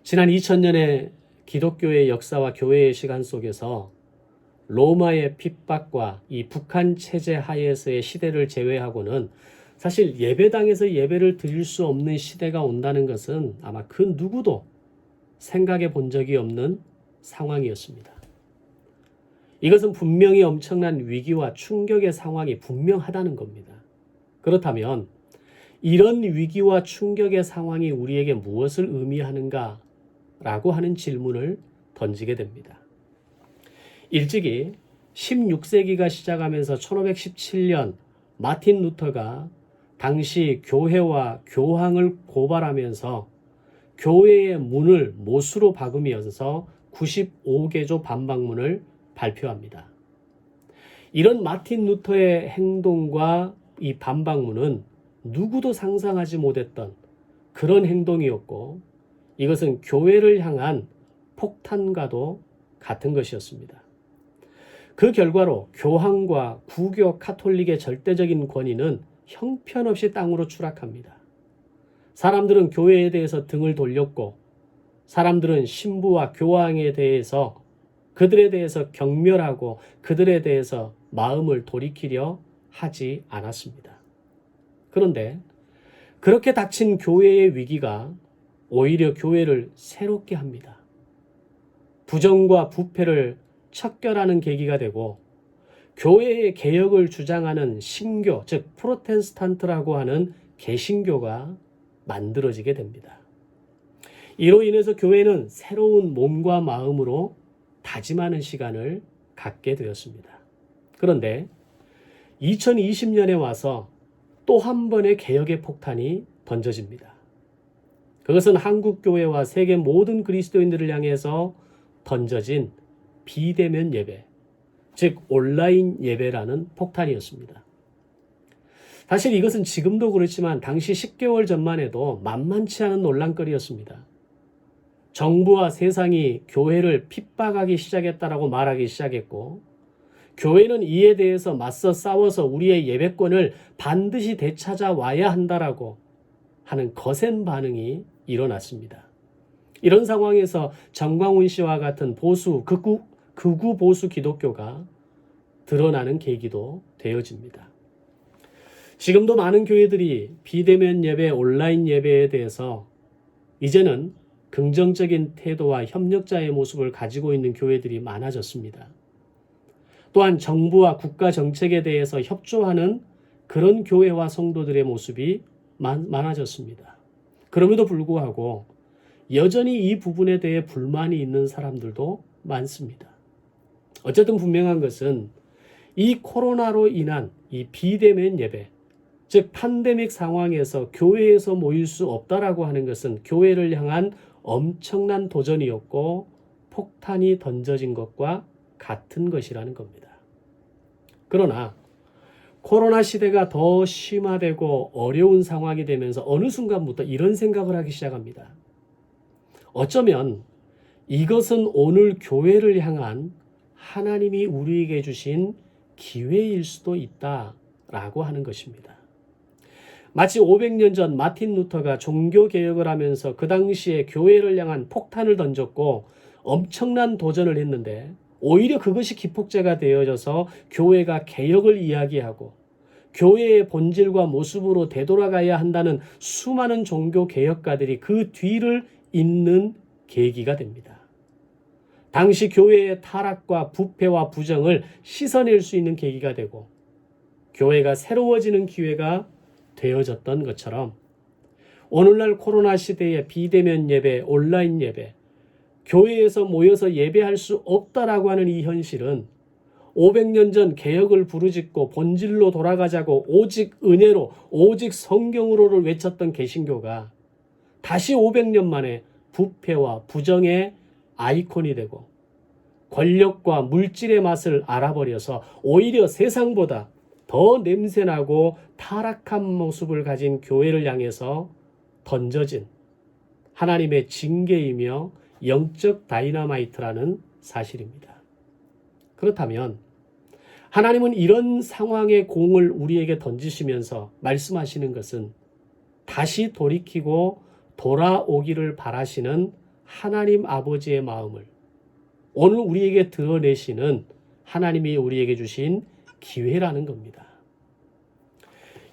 지난 2000년의 기독교의 역사와 교회의 시간 속에서 로마의 핍박과 이 북한 체제 하에서의 시대를 제외하고는 사실 예배당에서 예배를 드릴 수 없는 시대가 온다는 것은 아마 그 누구도 생각해 본 적이 없는 상황이었습니다. 이것은 분명히 엄청난 위기와 충격의 상황이 분명하다는 겁니다. 그렇다면 이런 위기와 충격의 상황이 우리에게 무엇을 의미하는가 라고 하는 질문을 던지게 됩니다. 일찍이 16세기가 시작하면서 1517년 마틴 루터가 당시 교회와 교황을 고발하면서 교회의 문을 못으로 박으면서 95개조 반박문을 발표합니다. 이런 마틴 루터의 행동과 이 반박문은 누구도 상상하지 못했던 그런 행동이었고, 이것은 교회를 향한 폭탄과도 같은 것이었습니다. 그 결과로 교황과 구교 카톨릭의 절대적인 권위는 형편없이 땅으로 추락합니다. 사람들은 교회에 대해서 등을 돌렸고, 사람들은 신부와 교황에 대해서 그들에 대해서 경멸하고 그들에 대해서 마음을 돌이키려 하지 않았습니다. 그런데 그렇게 닥친 교회의 위기가 오히려 교회를 새롭게 합니다. 부정과 부패를 척결하는 계기가 되고, 교회의 개혁을 주장하는 신교, 즉 프로테스탄트라고 하는 개신교가 만들어지게 됩니다. 이로 인해서 교회는 새로운 몸과 마음으로 다짐하는 시간을 갖게 되었습니다. 그런데 2020년에 와서 또 한 번의 개혁의 폭탄이 던져집니다. 그것은 한국교회와 세계 모든 그리스도인들을 향해서 던져진 비대면 예배, 즉 온라인 예배라는 폭탄이었습니다. 사실 이것은 지금도 그렇지만 당시 10개월 전만 해도 만만치 않은 논란거리였습니다. 정부와 세상이 교회를 핍박하기 시작했다라고 말하기 시작했고, 교회는 이에 대해서 맞서 싸워서 우리의 예배권을 반드시 되찾아와야 한다라고 하는 거센 반응이 일어났습니다. 이런 상황에서 정광훈 씨와 같은 극우 보수 기독교가 드러나는 계기도 되어집니다. 지금도 많은 교회들이 비대면 예배, 온라인 예배에 대해서 이제는 긍정적인 태도와 협력자의 모습을 가지고 있는 교회들이 많아졌습니다. 또한 정부와 국가 정책에 대해서 협조하는 그런 교회와 성도들의 모습이 많아졌습니다. 그럼에도 불구하고 여전히 이 부분에 대해 불만이 있는 사람들도 많습니다. 어쨌든 분명한 것은 이 코로나로 인한 이 비대면 예배, 즉 팬데믹 상황에서 교회에서 모일 수 없다라고 하는 것은 교회를 향한 엄청난 도전이었고 폭탄이 던져진 것과 같은 것이라는 겁니다. 그러나 코로나 시대가 더 심화되고 어려운 상황이 되면서 어느 순간부터 이런 생각을 하기 시작합니다. 어쩌면 이것은 오늘 교회를 향한 하나님이 우리에게 주신 기회일 수도 있다라고 하는 것입니다. 마치 500년 전 마틴 루터가 종교개혁을 하면서 그 당시에 교회를 향한 폭탄을 던졌고 엄청난 도전을 했는데, 오히려 그것이 기폭제가 되어져서 교회가 개혁을 이야기하고 교회의 본질과 모습으로 되돌아가야 한다는 수많은 종교개혁가들이 그 뒤를 잇는 계기가 됩니다. 당시 교회의 타락과 부패와 부정을 씻어낼 수 있는 계기가 되고 교회가 새로워지는 기회가 되어졌던 것처럼, 오늘날 코로나 시대의 비대면 예배, 온라인 예배, 교회에서 모여서 예배할 수 없다라고 하는 이 현실은 500년 전 개혁을 부르짖고 본질로 돌아가자고 오직 은혜로, 오직 성경으로를 외쳤던 개신교가 다시 500년 만에 부패와 부정의 아이콘이 되고 권력과 물질의 맛을 알아버려서 오히려 세상보다 더 냄새나고 타락한 모습을 가진 교회를 향해서 던져진 하나님의 징계이며 영적 다이너마이트라는 사실입니다. 그렇다면 하나님은 이런 상황의 공을 우리에게 던지시면서 말씀하시는 것은 다시 돌이키고 돌아오기를 바라시는 하나님 아버지의 마음을 오늘 우리에게 드러내시는 하나님이 우리에게 주신 기회라는 겁니다.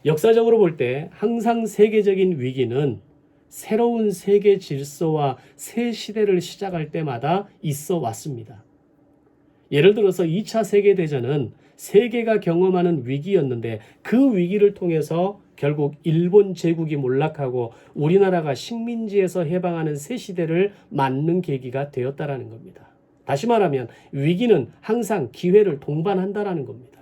역사적으로 볼 때 항상 세계적인 위기는 새로운 세계 질서와 새 시대를 시작할 때마다 있어 왔습니다. 예를 들어서 2차 세계대전은 세계가 경험하는 위기였는데 그 위기를 통해서 결국 일본 제국이 몰락하고 우리나라가 식민지에서 해방하는 새 시대를 맞는 계기가 되었다라는 겁니다. 다시 말하면 위기는 항상 기회를 동반한다라는 겁니다.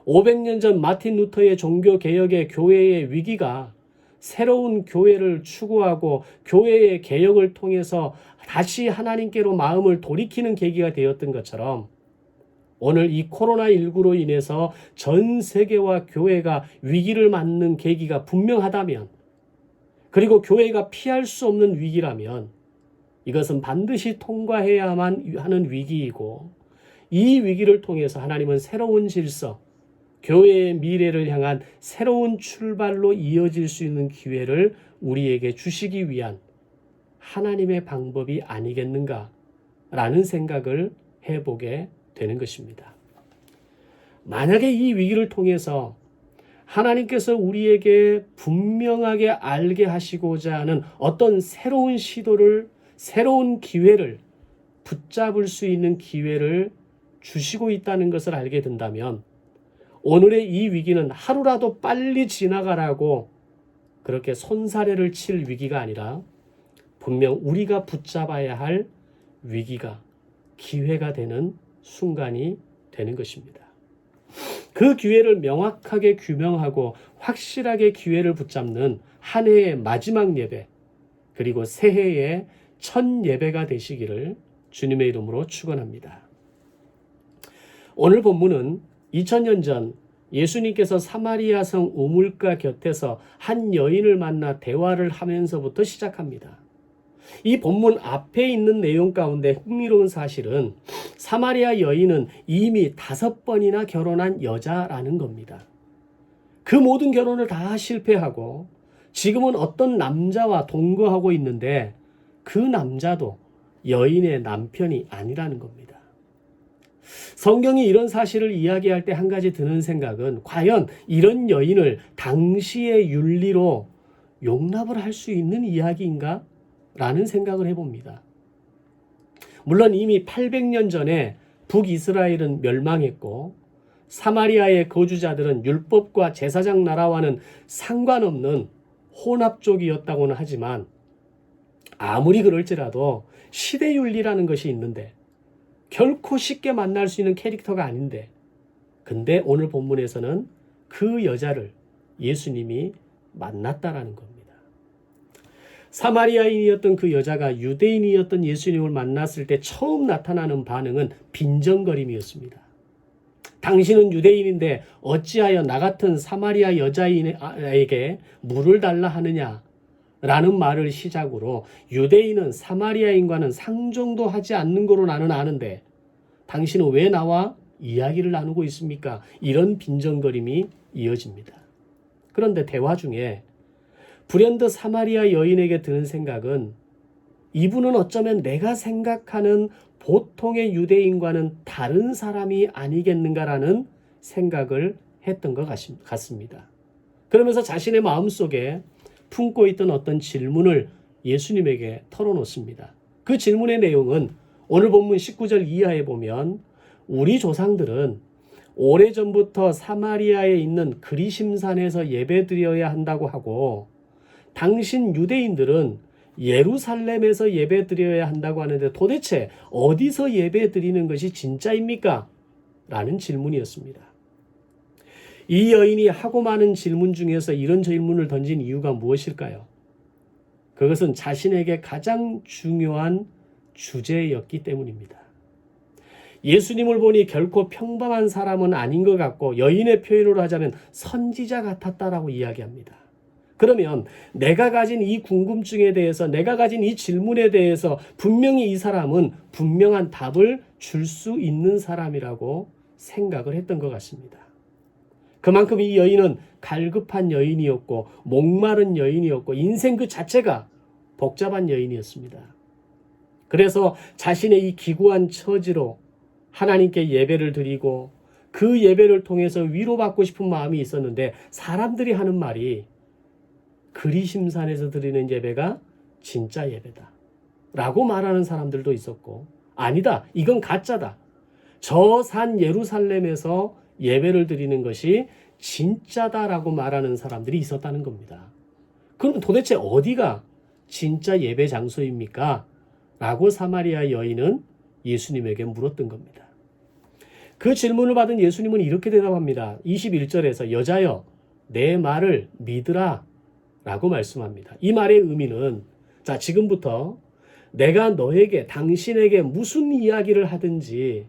500년 전 마틴 루터의 종교개혁의 교회의 위기가 새로운 교회를 추구하고 교회의 개혁을 통해서 다시 하나님께로 마음을 돌이키는 계기가 되었던 것처럼 오늘 이 코로나19로 인해서 전 세계와 교회가 위기를 맞는 계기가 분명하다면, 그리고 교회가 피할 수 없는 위기라면 이것은 반드시 통과해야만 하는 위기이고, 이 위기를 통해서 하나님은 새로운 질서, 교회의 미래를 향한 새로운 출발로 이어질 수 있는 기회를 우리에게 주시기 위한 하나님의 방법이 아니겠는가라는 생각을 해보게 되는 것입니다. 만약에 이 위기를 통해서 하나님께서 우리에게 분명하게 알게 하시고자 하는 어떤 새로운 시도를, 새로운 기회를 붙잡을 수 있는 기회를 주시고 있다는 것을 알게 된다면 오늘의 이 위기는 하루라도 빨리 지나가라고 그렇게 손사래를 칠 위기가 아니라 분명 우리가 붙잡아야 할 위기가 기회가 되는 순간이 되는 것입니다. 그 기회를 명확하게 규명하고 확실하게 기회를 붙잡는 한 해의 마지막 예배, 그리고 새해의 첫 예배가 되시기를 주님의 이름으로 축원합니다. 오늘 본문은 2000년 전 예수님께서 사마리아 성 우물가 곁에서 한 여인을 만나 대화를 하면서부터 시작합니다. 이 본문 앞에 있는 내용 가운데 흥미로운 사실은 사마리아 여인은 이미 5번이나 결혼한 여자라는 겁니다. 그 모든 결혼을 다 실패하고 지금은 어떤 남자와 동거하고 있는데 그 남자도 여인의 남편이 아니라는 겁니다. 성경이 이런 사실을 이야기할 때 한 가지 드는 생각은 과연 이런 여인을 당시의 윤리로 용납을 할 수 있는 이야기인가? 라는 생각을 해봅니다. 물론 이미 800년 전에 북이스라엘은 멸망했고 사마리아의 거주자들은 율법과 제사장 나라와는 상관없는 혼합족이었다고는 하지만 아무리 그럴지라도 시대윤리라는 것이 있는데 결코 쉽게 만날 수 있는 캐릭터가 아닌데, 근데 오늘 본문에서는 그 여자를 예수님이 만났다라는 겁니다. 사마리아인이었던 그 여자가 유대인이었던 예수님을 만났을 때 처음 나타나는 반응은 빈정거림이었습니다. 당신은 유대인인데 어찌하여 나 같은 사마리아 여자에게 물을 달라 하느냐? 라는 말을 시작으로 유대인은 사마리아인과는 상종도 하지 않는 거로 나는 아는데 당신은 왜 나와 이야기를 나누고 있습니까? 이런 빈정거림이 이어집니다. 그런데 대화 중에 불현듯 사마리아 여인에게 드는 생각은 이분은 어쩌면 내가 생각하는 보통의 유대인과는 다른 사람이 아니겠는가라는 생각을 했던 것 같습니다. 그러면서 자신의 마음속에 품고 있던 어떤 질문을 예수님에게 털어놓습니다. 그 질문의 내용은 오늘 본문 19절 이하에 보면 우리 조상들은 오래전부터 사마리아에 있는 그리심산에서 예배드려야 한다고 하고 당신 유대인들은 예루살렘에서 예배드려야 한다고 하는데 도대체 어디서 예배드리는 것이 진짜입니까? 라는 질문이었습니다. 이 여인이 하고 많은 질문 중에서 이런 질문을 던진 이유가 무엇일까요? 그것은 자신에게 가장 중요한 주제였기 때문입니다. 예수님을 보니 결코 평범한 사람은 아닌 것 같고 여인의 표현으로 하자면 선지자 같았다라고 이야기합니다. 그러면 내가 가진 이 궁금증에 대해서, 내가 가진 이 질문에 대해서 분명히 이 사람은 분명한 답을 줄 수 있는 사람이라고 생각을 했던 것 같습니다. 그만큼 이 여인은 갈급한 여인이었고 목마른 여인이었고 인생 그 자체가 복잡한 여인이었습니다. 그래서 자신의 이 기구한 처지로 하나님께 예배를 드리고 그 예배를 통해서 위로받고 싶은 마음이 있었는데 사람들이 하는 말이 그리심산에서 드리는 예배가 진짜 예배다 라고 말하는 사람들도 있었고, 아니다, 이건 가짜다, 저 산 예루살렘에서 예배를 드리는 것이 진짜다라고 말하는 사람들이 있었다는 겁니다. 그럼 도대체 어디가 진짜 예배 장소입니까? 라고 사마리아 여인은 예수님에게 물었던 겁니다. 그 질문을 받은 예수님은 이렇게 대답합니다. 21절에서 여자여 내 말을 믿으라 라고 말씀합니다. 이 말의 의미는, 자, 지금부터 내가 너에게, 당신에게 무슨 이야기를 하든지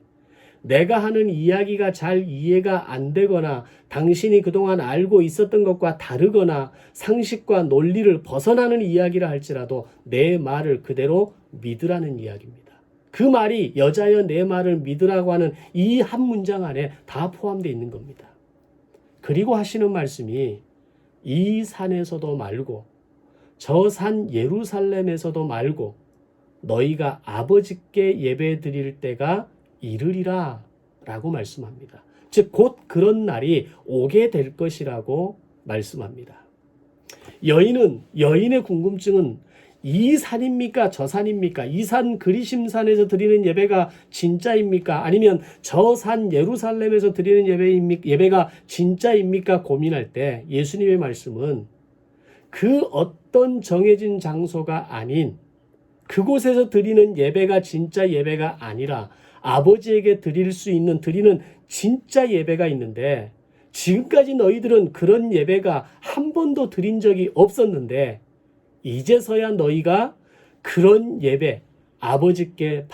내가 하는 이야기가 잘 이해가 안 되거나 당신이 그동안 알고 있었던 것과 다르거나 상식과 논리를 벗어나는 이야기를 할지라도 내 말을 그대로 믿으라는 이야기입니다. 그 말이 여자여 내 말을 믿으라고 하는 이 한 문장 안에 다 포함되어 있는 겁니다. 그리고 하시는 말씀이 이 산에서도 말고 저 산 예루살렘에서도 말고 너희가 아버지께 예배 드릴 때가 이르리라 라고 말씀합니다. 즉 곧 그런 날이 오게 될 것이라고 말씀합니다. 여인의 궁금증은 이 산입니까? 저 산입니까? 이 산 그리심산에서 드리는 예배가 진짜입니까? 아니면 저 산 예루살렘에서 드리는 예배가 진짜입니까? 고민할 때 예수님의 말씀은 그 어떤 정해진 장소가 아닌 그곳에서 드리는 예배가 진짜 예배가 아니라 아버지에게 드리는 진짜 예배가 있는데 지금까지 너희들은 그런 예배가 한 번도 드린 적이 없었는데 이제서야 너희가 그런 예배, 아버지가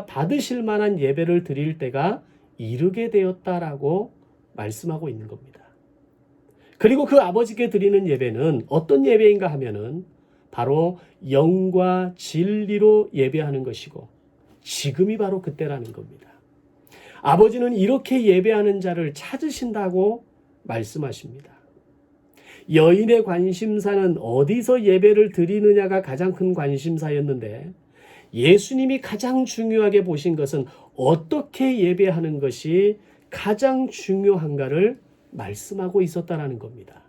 받으실 만한 예배를 드릴 때가 이르게 되었다라고 말씀하고 있는 겁니다. 그리고 그 아버지께 드리는 예배는 어떤 예배인가 하면은 바로 영과 진리로 예배하는 것이고 지금이 바로 그때라는 겁니다. 아버지는 이렇게 예배하는 자를 찾으신다고 말씀하십니다. 여인의 관심사는 어디서 예배를 드리느냐가 가장 큰 관심사였는데 예수님이 가장 중요하게 보신 것은 어떻게 예배하는 것이 가장 중요한가를 말씀하고 있었다라는 겁니다.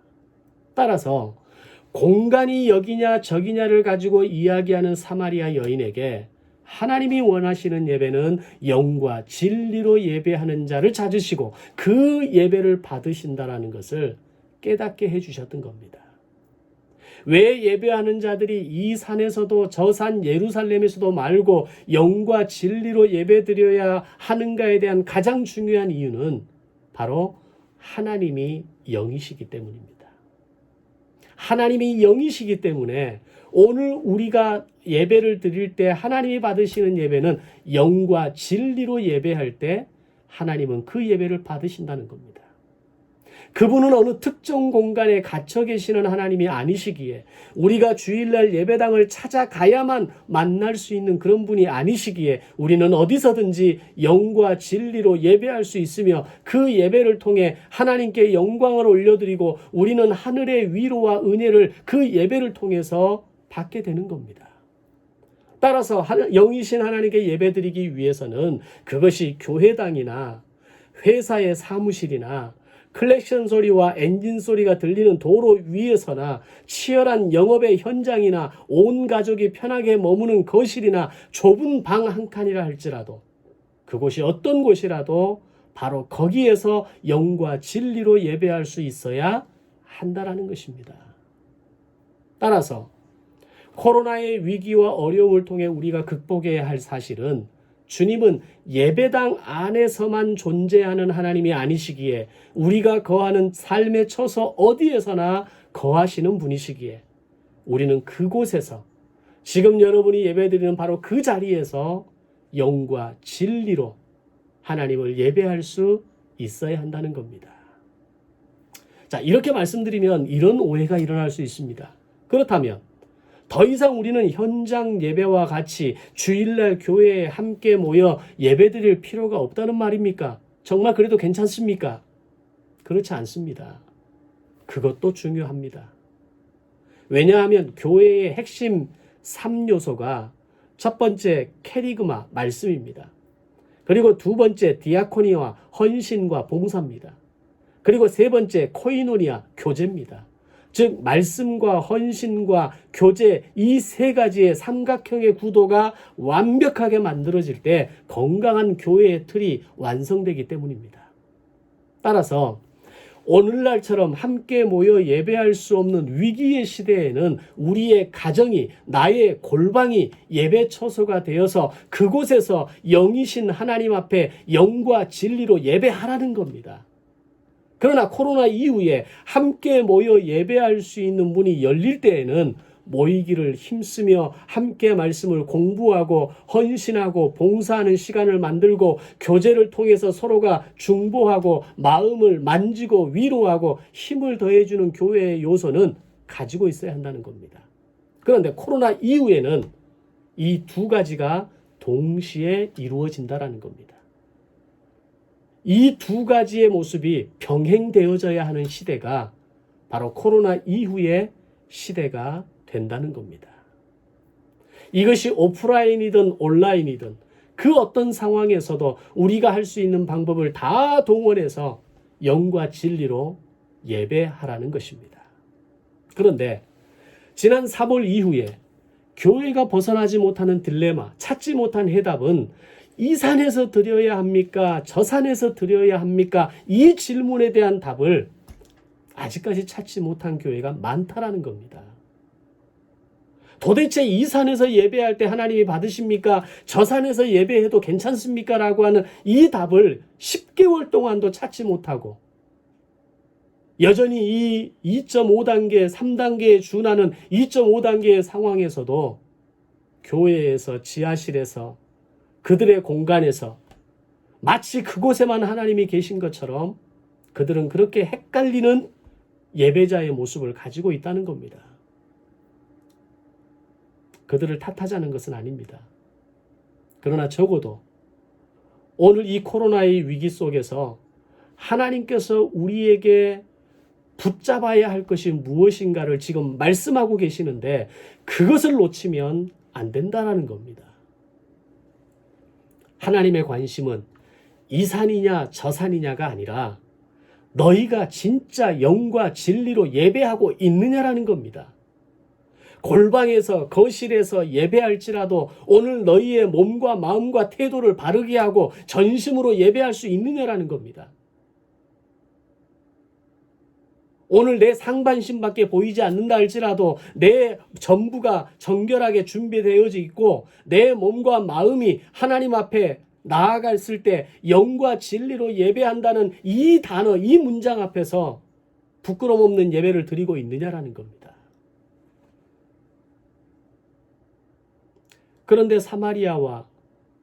따라서 공간이 여기냐 저기냐를 가지고 이야기하는 사마리아 여인에게 하나님이 원하시는 예배는 영과 진리로 예배하는 자를 찾으시고 그 예배를 받으신다라는 것을 깨닫게 해주셨던 겁니다. 왜 예배하는 자들이 이 산에서도 저 산 예루살렘에서도 말고 영과 진리로 예배드려야 하는가에 대한 가장 중요한 이유는 바로 하나님이 영이시기 때문입니다. 하나님이 영이시기 때문에 오늘 우리가 예배를 드릴 때 하나님이 받으시는 예배는 영과 진리로 예배할 때 하나님은 그 예배를 받으신다는 겁니다. 그분은 어느 특정 공간에 갇혀 계시는 하나님이 아니시기에 우리가 주일날 예배당을 찾아가야만 만날 수 있는 그런 분이 아니시기에 우리는 어디서든지 영과 진리로 예배할 수 있으며 그 예배를 통해 하나님께 영광을 올려드리고 우리는 하늘의 위로와 은혜를 그 예배를 통해서 받게 되는 겁니다. 따라서 영이신 하나님께 예배드리기 위해서는 그것이 교회당이나 회사의 사무실이나 클렉션 소리와 엔진 소리가 들리는 도로 위에서나 치열한 영업의 현장이나 온 가족이 편하게 머무는 거실이나 좁은 방 한 칸이라 할지라도 그곳이 어떤 곳이라도 바로 거기에서 영과 진리로 예배할 수 있어야 한다라는 것입니다. 따라서 코로나의 위기와 어려움을 통해 우리가 극복해야 할 사실은 주님은 예배당 안에서만 존재하는 하나님이 아니시기에 우리가 거하는 삶의 처소 어디에서나 거하시는 분이시기에 우리는 그곳에서 지금 여러분이 예배드리는 바로 그 자리에서 영과 진리로 하나님을 예배할 수 있어야 한다는 겁니다. 자, 이렇게 말씀드리면 이런 오해가 일어날 수 있습니다. 그렇다면 더 이상 우리는 현장 예배와 같이 주일날 교회에 함께 모여 예배드릴 필요가 없다는 말입니까? 정말 그래도 괜찮습니까? 그렇지 않습니다. 그것도 중요합니다. 왜냐하면 교회의 핵심 3요소가 첫 번째 캐리그마 말씀입니다. 그리고 두 번째 디아코니와 헌신과 봉사입니다. 그리고 세 번째 코이노니아 교제입니다. 즉 말씀과 헌신과 교제 이 세 가지의 삼각형의 구도가 완벽하게 만들어질 때 건강한 교회의 틀이 완성되기 때문입니다. 따라서 오늘날처럼 함께 모여 예배할 수 없는 위기의 시대에는 우리의 가정이 나의 골방이 예배 처소가 되어서 그곳에서 영이신 하나님 앞에 영과 진리로 예배하라는 겁니다. 그러나 코로나 이후에 함께 모여 예배할 수 있는 문이 열릴 때에는 모이기를 힘쓰며 함께 말씀을 공부하고 헌신하고 봉사하는 시간을 만들고 교제를 통해서 서로가 중보하고 마음을 만지고 위로하고 힘을 더해주는 교회의 요소는 가지고 있어야 한다는 겁니다. 그런데 코로나 이후에는 이 두 가지가 동시에 이루어진다는 겁니다. 이 두 가지의 모습이 병행되어져야 하는 시대가 바로 코로나 이후의 시대가 된다는 겁니다. 이것이 오프라인이든 온라인이든 그 어떤 상황에서도 우리가 할 수 있는 방법을 다 동원해서 영과 진리로 예배하라는 것입니다. 그런데 지난 3월 이후에 교회가 벗어나지 못하는 딜레마, 찾지 못한 해답은 이 산에서 드려야 합니까? 저 산에서 드려야 합니까? 이 질문에 대한 답을 아직까지 찾지 못한 교회가 많다라는 겁니다. 도대체 이 산에서 예배할 때 하나님이 받으십니까? 저 산에서 예배해도 괜찮습니까? 라고 하는 이 답을 10개월 동안도 찾지 못하고 여전히 이 2.5단계, 3단계에 준하는 2.5단계의 상황에서도 교회에서 지하실에서 그들의 공간에서 마치 그곳에만 하나님이 계신 것처럼 그들은 그렇게 헷갈리는 예배자의 모습을 가지고 있다는 겁니다. 그들을 탓하자는 것은 아닙니다. 그러나 적어도 오늘 이 코로나의 위기 속에서 하나님께서 우리에게 붙잡아야 할 것이 무엇인가를 지금 말씀하고 계시는데 그것을 놓치면 안 된다는 겁니다. 하나님의 관심은 이 산이냐 저 산이냐가 아니라 너희가 진짜 영과 진리로 예배하고 있느냐라는 겁니다. 골방에서 거실에서 예배할지라도 오늘 너희의 몸과 마음과 태도를 바르게 하고 전심으로 예배할 수 있느냐라는 겁니다. 오늘 내 상반신밖에 보이지 않는다 할지라도 내 전부가 정결하게 준비되어져 있고 내 몸과 마음이 하나님 앞에 나아갔을 때 영과 진리로 예배한다는 이 단어, 이 문장 앞에서 부끄럼 없는 예배를 드리고 있느냐라는 겁니다. 그런데 사마리아와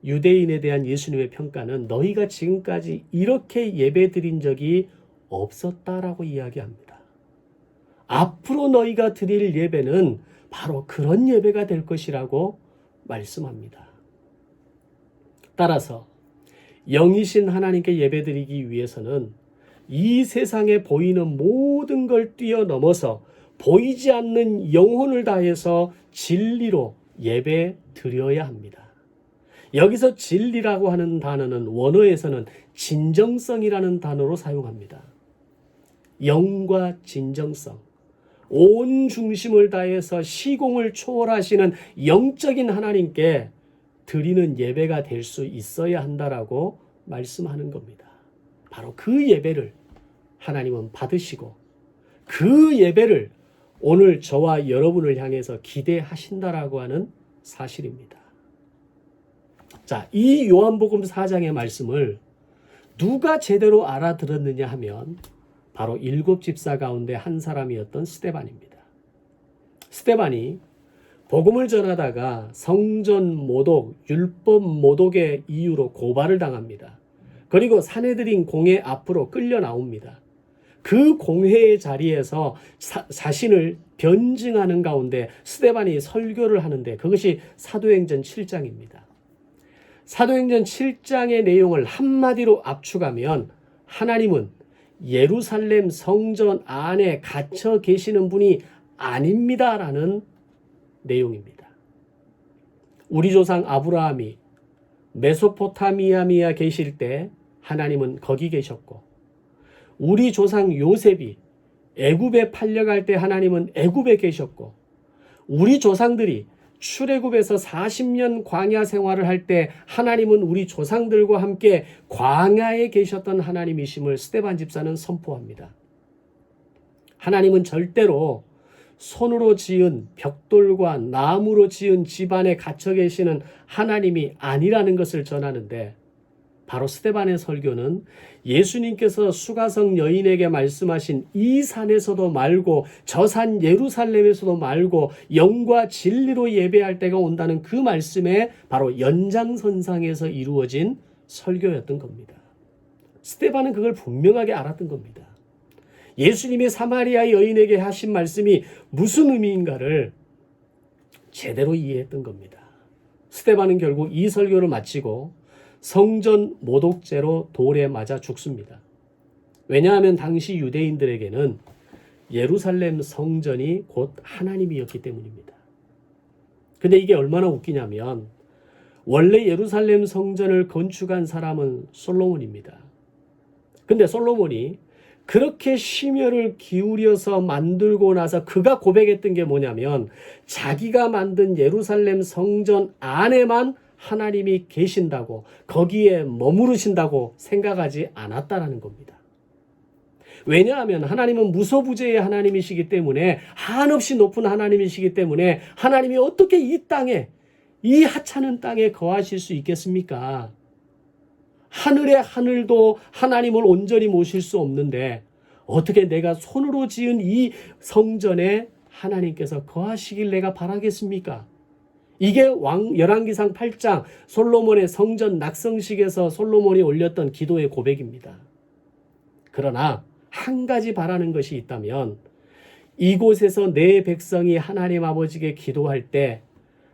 유대인에 대한 예수님의 평가는 너희가 지금까지 이렇게 예배 드린 적이 없었다라고 이야기합니다. 앞으로 너희가 드릴 예배는 바로 그런 예배가 될 것이라고 말씀합니다. 따라서 영이신 하나님께 예배드리기 위해서는 이 세상에 보이는 모든 걸 뛰어넘어서 보이지 않는 영혼을 다해서 진리로 예배 드려야 합니다. 여기서 진리라고 하는 단어는 원어에서는 진정성이라는 단어로 사용합니다. 영과 진정성, 온 중심을 다해서 시공을 초월하시는 영적인 하나님께 드리는 예배가 될 수 있어야 한다라고 말씀하는 겁니다. 바로 그 예배를 하나님은 받으시고 그 예배를 오늘 저와 여러분을 향해서 기대하신다라고 하는 사실입니다. 자, 이 요한복음 4장의 말씀을 누가 제대로 알아들었느냐 하면 바로 7 집사 가운데 한 사람이었던 스데반입니다. 스데반이 복음을 전하다가 성전 모독, 율법 모독의 이유로 고발을 당합니다. 그리고 사내들인 공회 앞으로 끌려 나옵니다. 그 공회의 자리에서 자신을 변증하는 가운데 스데반이 설교를 하는데 그것이 사도행전 7장입니다. 사도행전 7장의 내용을 한마디로 압축하면 하나님은 예루살렘 성전 안에 갇혀 계시는 분이 아닙니다라는 내용입니다. 우리 조상 아브라함이 메소포타미아에 계실 때 하나님은 거기 계셨고, 우리 조상 요셉이 애굽에 팔려갈 때 하나님은 애굽에 계셨고, 우리 조상들이 출애굽에서 40년 광야 생활을 할 때 하나님은 우리 조상들과 함께 광야에 계셨던 하나님이심을 스데반 집사는 선포합니다. 하나님은 절대로 손으로 지은 벽돌과 나무로 지은 집안에 갇혀 계시는 하나님이 아니라는 것을 전하는데, 바로 스데반의 설교는 예수님께서 수가성 여인에게 말씀하신 이 산에서도 말고 저 산 예루살렘에서도 말고 영과 진리로 예배할 때가 온다는 그 말씀의 바로 연장선상에서 이루어진 설교였던 겁니다. 스데반은 그걸 분명하게 알았던 겁니다. 예수님이 사마리아 여인에게 하신 말씀이 무슨 의미인가를 제대로 이해했던 겁니다. 스데반은 결국 이 설교를 마치고 성전 모독죄로 돌에 맞아 죽습니다. 왜냐하면 당시 유대인들에게는 예루살렘 성전이 곧 하나님이었기 때문입니다. 근데 이게 얼마나 웃기냐면, 원래 예루살렘 성전을 건축한 사람은 솔로몬입니다. 근데 솔로몬이 그렇게 심혈을 기울여서 만들고 나서 그가 고백했던 게 뭐냐면, 자기가 만든 예루살렘 성전 안에만 하나님이 계신다고, 거기에 머무르신다고 생각하지 않았다라는 겁니다. 왜냐하면 하나님은 무소부재의 하나님이시기 때문에, 한없이 높은 하나님이시기 때문에 하나님이 어떻게 이 땅에, 이 하찮은 땅에 거하실 수 있겠습니까? 하늘의 하늘도 하나님을 온전히 모실 수 없는데 어떻게 내가 손으로 지은 이 성전에 하나님께서 거하시길 내가 바라겠습니까? 이게 열왕기상 8장 솔로몬의 성전 낙성식에서 솔로몬이 올렸던 기도의 고백입니다. 그러나 한 가지 바라는 것이 있다면, 이곳에서 내 백성이 하나님 아버지께 기도할 때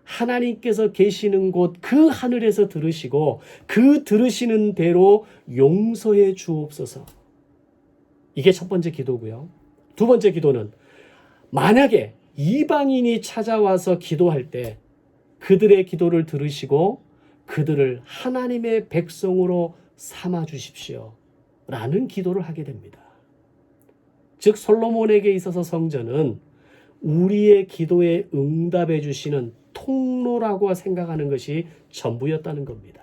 하나님께서 계시는 곳 그 하늘에서 들으시고 그 들으시는 대로 용서해 주옵소서. 이게 첫 번째 기도고요. 두 번째 기도는, 만약에 이방인이 찾아와서 기도할 때 그들의 기도를 들으시고 그들을 하나님의 백성으로 삼아 주십시오 라는 기도를 하게 됩니다. 즉 솔로몬에게 있어서 성전은 우리의 기도에 응답해 주시는 통로라고 생각하는 것이 전부였다는 겁니다.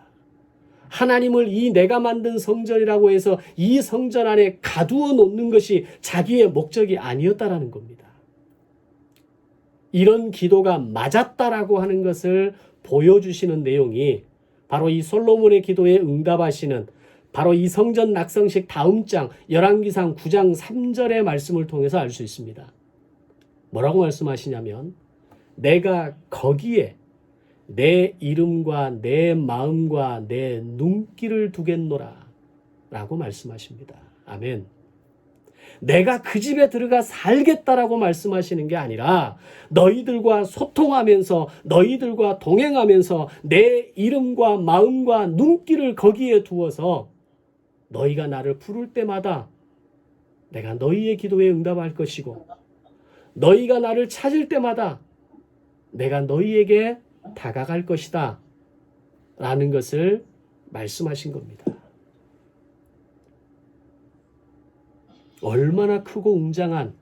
하나님을 이 내가 만든 성전이라고 해서 이 성전 안에 가두어 놓는 것이 자기의 목적이 아니었다라는 겁니다. 이런 기도가 맞았다라고 하는 것을 보여주시는 내용이 바로 이 솔로몬의 기도에 응답하시는 바로 이 성전 낙성식 다음 장 열왕기상 9장 3절의 말씀을 통해서 알 수 있습니다. 뭐라고 말씀하시냐면, 내가 거기에 내 이름과 내 마음과 내 눈길을 두겠노라 라고 말씀하십니다. 아멘. 내가 그 집에 들어가 살겠다라고 말씀하시는 게 아니라, 너희들과 소통하면서 너희들과 동행하면서 내 이름과 마음과 눈길을 거기에 두어서 너희가 나를 부를 때마다 내가 너희의 기도에 응답할 것이고, 너희가 나를 찾을 때마다 내가 너희에게 다가갈 것이다 라는 것을 말씀하신 겁니다. 얼마나 크고 웅장한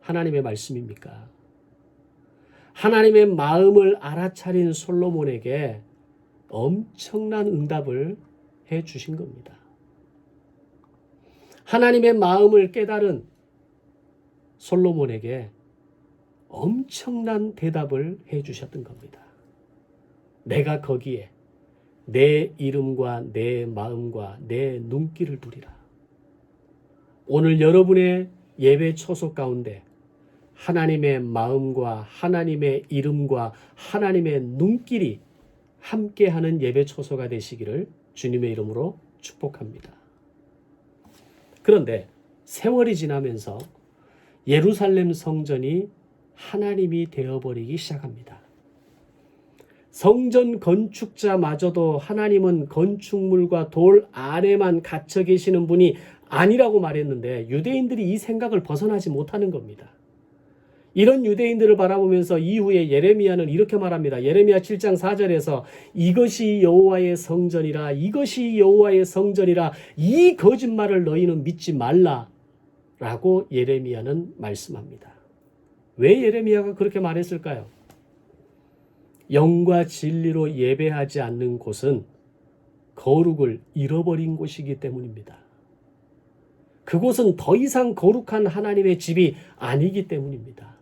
하나님의 말씀입니까? 하나님의 마음을 알아차린 솔로몬에게 엄청난 응답을 해 주신 겁니다. 하나님의 마음을 깨달은 솔로몬에게 엄청난 대답을 해 주셨던 겁니다. 내가 거기에 내 이름과 내 마음과 내 눈길을 두리라. 오늘 여러분의 예배 초소 가운데 하나님의 마음과 하나님의 이름과 하나님의 눈길이 함께하는 예배 초소가 되시기를 주님의 이름으로 축복합니다. 그런데 세월이 지나면서 예루살렘 성전이 하나님이 되어버리기 시작합니다. 성전 건축자마저도 하나님은 건축물과 돌 안에만 갇혀 계시는 분이 아니라고 말했는데, 유대인들이 이 생각을 벗어나지 못하는 겁니다. 이런 유대인들을 바라보면서 이후에 예레미야는 이렇게 말합니다. 예레미야 7장 4절에서 이것이 여호와의 성전이라, 이것이 여호와의 성전이라, 이 거짓말을 너희는 믿지 말라 라고 예레미야는 말씀합니다. 왜 예레미야가 그렇게 말했을까요? 영과 진리로 예배하지 않는 곳은 거룩을 잃어버린 곳이기 때문입니다. 그곳은 더 이상 거룩한 하나님의 집이 아니기 때문입니다.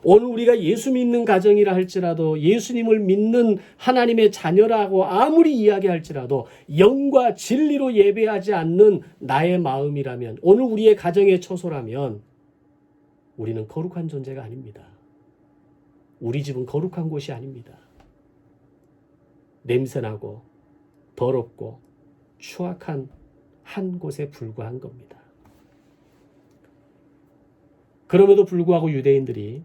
오늘 우리가 예수 믿는 가정이라 할지라도, 예수님을 믿는 하나님의 자녀라고 아무리 이야기할지라도 영과 진리로 예배하지 않는 나의 마음이라면, 오늘 우리의 가정의 처소라면 우리는 거룩한 존재가 아닙니다. 우리 집은 거룩한 곳이 아닙니다. 냄새나고 더럽고 추악한 한 곳에 불과한 겁니다. 그럼에도 불구하고 유대인들이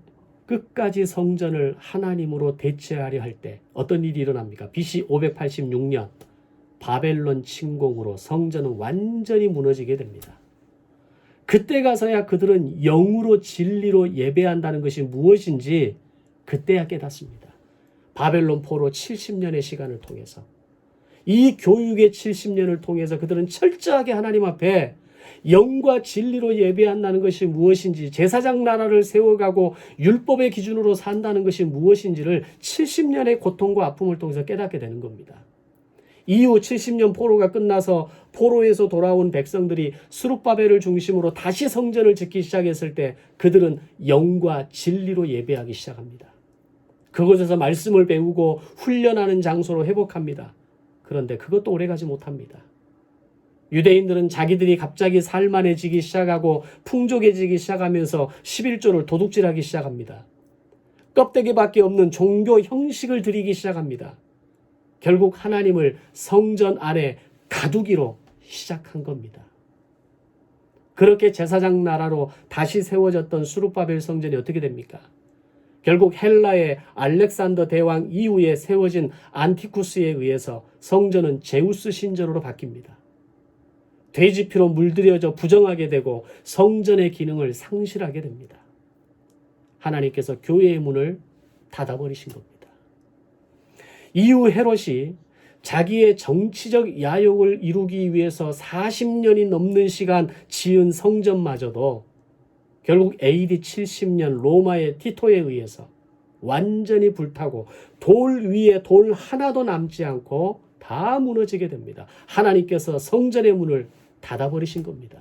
끝까지 성전을 하나님으로 대체하려 할 때 어떤 일이 일어납니까? BC 586년 바벨론 침공으로 성전은 완전히 무너지게 됩니다. 그때 가서야 그들은 영으로 진리로 예배한다는 것이 무엇인지 그때야 깨닫습니다. 바벨론 포로 70년의 시간을 통해서, 이 교육의 70년을 통해서 그들은 철저하게 하나님 앞에 영과 진리로 예배한다는 것이 무엇인지, 제사장 나라를 세워가고 율법의 기준으로 산다는 것이 무엇인지를 70년의 고통과 아픔을 통해서 깨닫게 되는 겁니다. 이후 70년 포로가 끝나서 포로에서 돌아온 백성들이 스룹바벨을 중심으로 다시 성전을 짓기 시작했을 때 그들은 영과 진리로 예배하기 시작합니다. 그곳에서 말씀을 배우고 훈련하는 장소로 회복합니다. 그런데 그것도 오래가지 못합니다. 유대인들은 자기들이 갑자기 살만해지기 시작하고 풍족해지기 시작하면서 11조를 도둑질하기 시작합니다. 껍데기밖에 없는 종교 형식을 들이기 시작합니다. 결국 하나님을 성전 안에 가두기로 시작한 겁니다. 그렇게 제사장 나라로 다시 세워졌던 수룹바벨 성전이 어떻게 됩니까? 결국 헬라의 알렉산더 대왕 이후에 세워진 안티쿠스에 의해서 성전은 제우스 신전으로 바뀝니다. 돼지피로 물들여져 부정하게 되고 성전의 기능을 상실하게 됩니다. 하나님께서 교회의 문을 닫아버리신 겁니다. 이후 헤롯이 자기의 정치적 야욕을 이루기 위해서 40년이 넘는 시간 지은 성전마저도 결국 AD 70년 로마의 티토에 의해서 완전히 불타고 돌 위에 돌 하나도 남지 않고 다 무너지게 됩니다. 하나님께서 성전의 문을 닫아버리신 겁니다.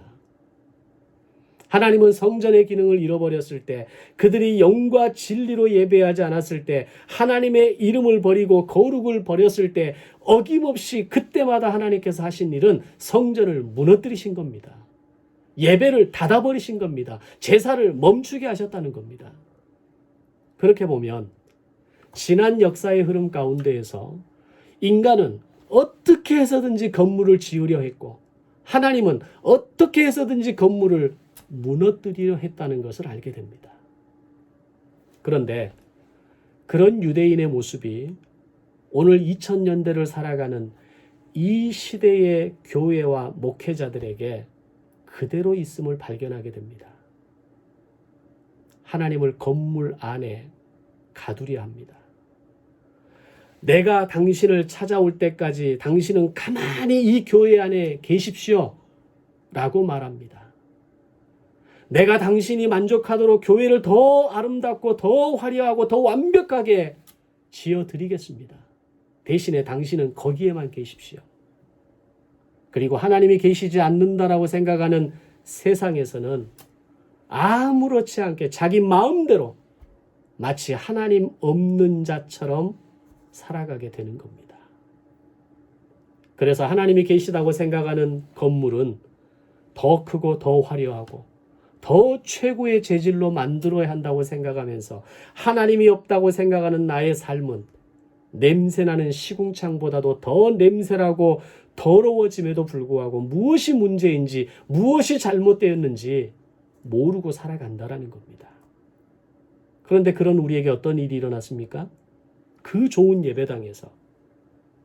하나님은 성전의 기능을 잃어버렸을 때, 그들이 영과 진리로 예배하지 않았을 때, 하나님의 이름을 버리고 거룩을 버렸을 때 어김없이 그때마다 하나님께서 하신 일은 성전을 무너뜨리신 겁니다. 예배를 닫아버리신 겁니다. 제사를 멈추게 하셨다는 겁니다. 그렇게 보면 지난 역사의 흐름 가운데에서 인간은 어떻게 해서든지 건물을 지으려 했고, 하나님은 어떻게 해서든지 건물을 무너뜨리려 했다는 것을 알게 됩니다. 그런데 그런 유대인의 모습이 오늘 2000년대를 살아가는 이 시대의 교회와 목회자들에게 그대로 있음을 발견하게 됩니다. 하나님을 건물 안에 가두려 합니다. 내가 당신을 찾아올 때까지 당신은 가만히 이 교회 안에 계십시오 라고 말합니다. 내가 당신이 만족하도록 교회를 더 아름답고 더 화려하고 더 완벽하게 지어드리겠습니다. 대신에 당신은 거기에만 계십시오. 그리고 하나님이 계시지 않는다라고 생각하는 세상에서는 아무렇지 않게 자기 마음대로 마치 하나님 없는 자처럼 살아가게 되는 겁니다. 그래서 하나님이 계시다고 생각하는 건물은 더 크고 더 화려하고 더 최고의 재질로 만들어야 한다고 생각하면서, 하나님이 없다고 생각하는 나의 삶은 냄새나는 시궁창보다도 더 냄새나고 더러워짐에도 불구하고 무엇이 문제인지, 무엇이 잘못되었는지 모르고 살아간다라는 겁니다. 그런데 그런 우리에게 어떤 일이 일어났습니까? 그 좋은 예배당에서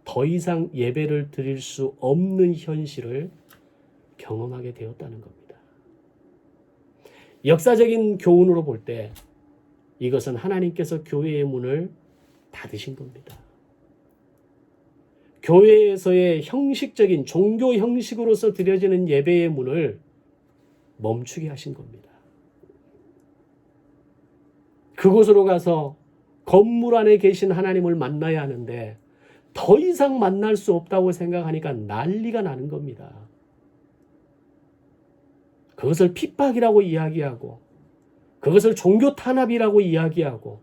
더 이상 예배를 드릴 수 없는 현실을 경험하게 되었다는 겁니다. 역사적인 교훈으로 볼 때 이것은 하나님께서 교회의 문을 닫으신 겁니다. 교회에서의 형식적인 종교 형식으로서 드려지는 예배의 문을 멈추게 하신 겁니다. 그곳으로 가서 건물 안에 계신 하나님을 만나야 하는데 더 이상 만날 수 없다고 생각하니까 난리가 나는 겁니다. 그것을 핍박이라고 이야기하고 그것을 종교 탄압이라고 이야기하고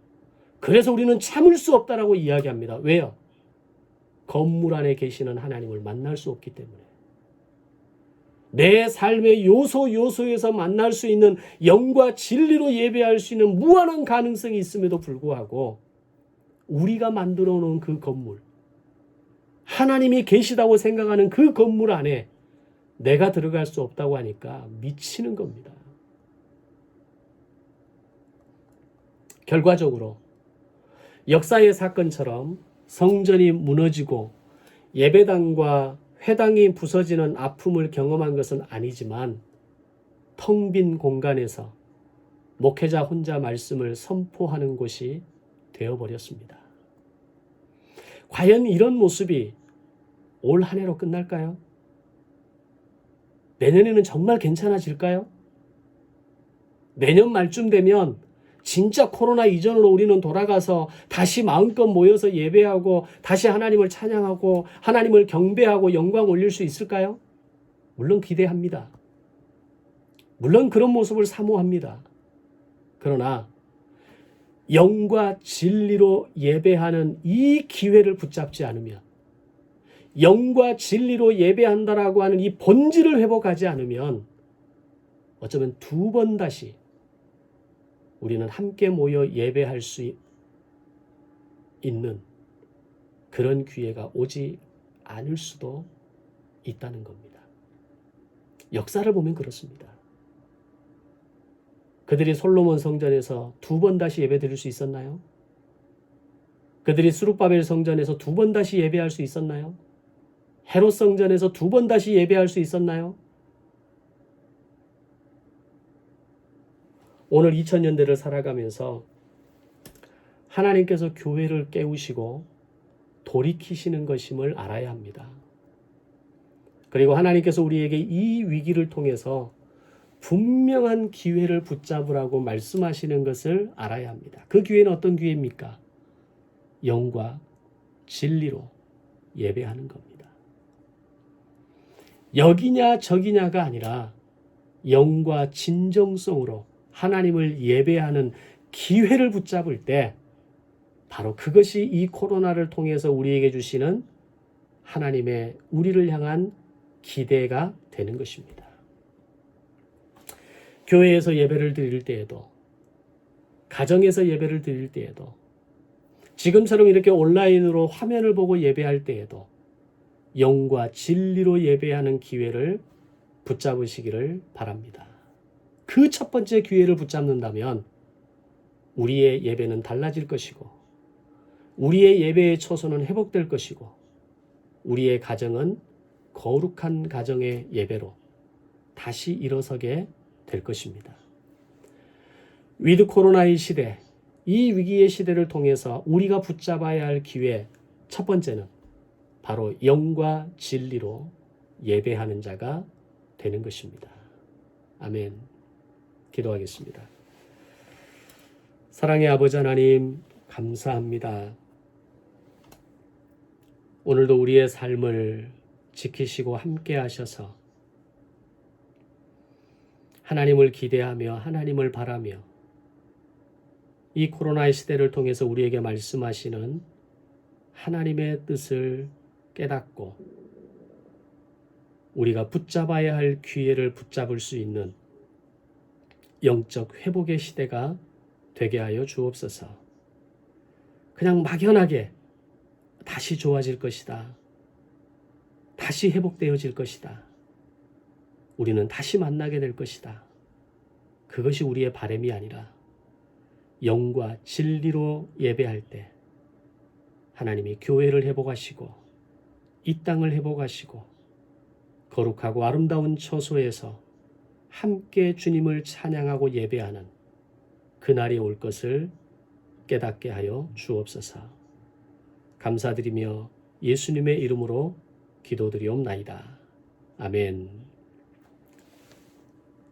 그래서 우리는 참을 수 없다라고 이야기합니다. 왜요? 건물 안에 계시는 하나님을 만날 수 없기 때문에. 내 삶의 요소에서 만날 수 있는 영과 진리로 예배할 수 있는 무한한 가능성이 있음에도 불구하고 우리가 만들어 놓은 그 건물, 하나님이 계시다고 생각하는 그 건물 안에 내가 들어갈 수 없다고 하니까 미치는 겁니다. 결과적으로 역사의 사건처럼 성전이 무너지고 예배당과 회당이 부서지는 아픔을 경험한 것은 아니지만 텅 빈 공간에서 목회자 혼자 말씀을 선포하는 곳이 되어버렸습니다. 과연 이런 모습이 올 한 해로 끝날까요? 내년에는 정말 괜찮아질까요? 내년 말쯤 되면 진짜 코로나 이전으로 우리는 돌아가서 다시 마음껏 모여서 예배하고 다시 하나님을 찬양하고 하나님을 경배하고 영광 올릴 수 있을까요? 물론 기대합니다. 물론 그런 모습을 사모합니다. 그러나 영과 진리로 예배하는 이 기회를 붙잡지 않으면 영과 진리로 예배한다라고 하는 이 본질을 회복하지 않으면 어쩌면 두 번 다시 우리는 함께 모여 예배할 수 있는 그런 기회가 오지 않을 수도 있다는 겁니다. 역사를 보면 그렇습니다. 그들이 솔로몬 성전에서 두 번 다시 예배 드릴 수 있었나요? 그들이 스룹바벨 성전에서 두 번 다시 예배할 수 있었나요? 헤롯 성전에서 두 번 다시 예배할 수 있었나요? 오늘 2000년대를 살아가면서 하나님께서 교회를 깨우시고 돌이키시는 것임을 알아야 합니다. 그리고 하나님께서 우리에게 이 위기를 통해서 분명한 기회를 붙잡으라고 말씀하시는 것을 알아야 합니다. 그 기회는 어떤 기회입니까? 영과 진리로 예배하는 겁니다. 여기냐 저기냐가 아니라 영과 진정성으로 하나님을 예배하는 기회를 붙잡을 때 바로 그것이 이 코로나를 통해서 우리에게 주시는 하나님의 우리를 향한 기대가 되는 것입니다. 교회에서 예배를 드릴 때에도 가정에서 예배를 드릴 때에도 지금처럼 이렇게 온라인으로 화면을 보고 예배할 때에도 영과 진리로 예배하는 기회를 붙잡으시기를 바랍니다. 그 첫 번째 기회를 붙잡는다면 우리의 예배는 달라질 것이고 우리의 예배의 초소는 회복될 것이고 우리의 가정은 거룩한 가정의 예배로 다시 일어서게 될 것입니다. 위드 코로나의 시대, 이 위기의 시대를 통해서 우리가 붙잡아야 할 기회 첫 번째는 바로 영과 진리로 예배하는 자가 되는 것입니다. 아멘. 기도하겠습니다. 사랑의 아버지 하나님, 감사합니다. 오늘도 우리의 삶을 지키시고 함께 하셔서 하나님을 기대하며 하나님을 바라며 이 코로나의 시대를 통해서 우리에게 말씀하시는 하나님의 뜻을 깨닫고 우리가 붙잡아야 할 기회를 붙잡을 수 있는 영적 회복의 시대가 되게 하여 주옵소서. 그냥 막연하게 다시 좋아질 것이다. 다시 회복되어질 것이다. 우리는 다시 만나게 될 것이다. 그것이 우리의 바람이 아니라 영과 진리로 예배할 때 하나님이 교회를 회복하시고 이 땅을 회복하시고 거룩하고 아름다운 처소에서 함께 주님을 찬양하고 예배하는 그날이 올 것을 깨닫게 하여 주옵소서. 감사드리며 예수님의 이름으로 기도드리옵나이다. 아멘.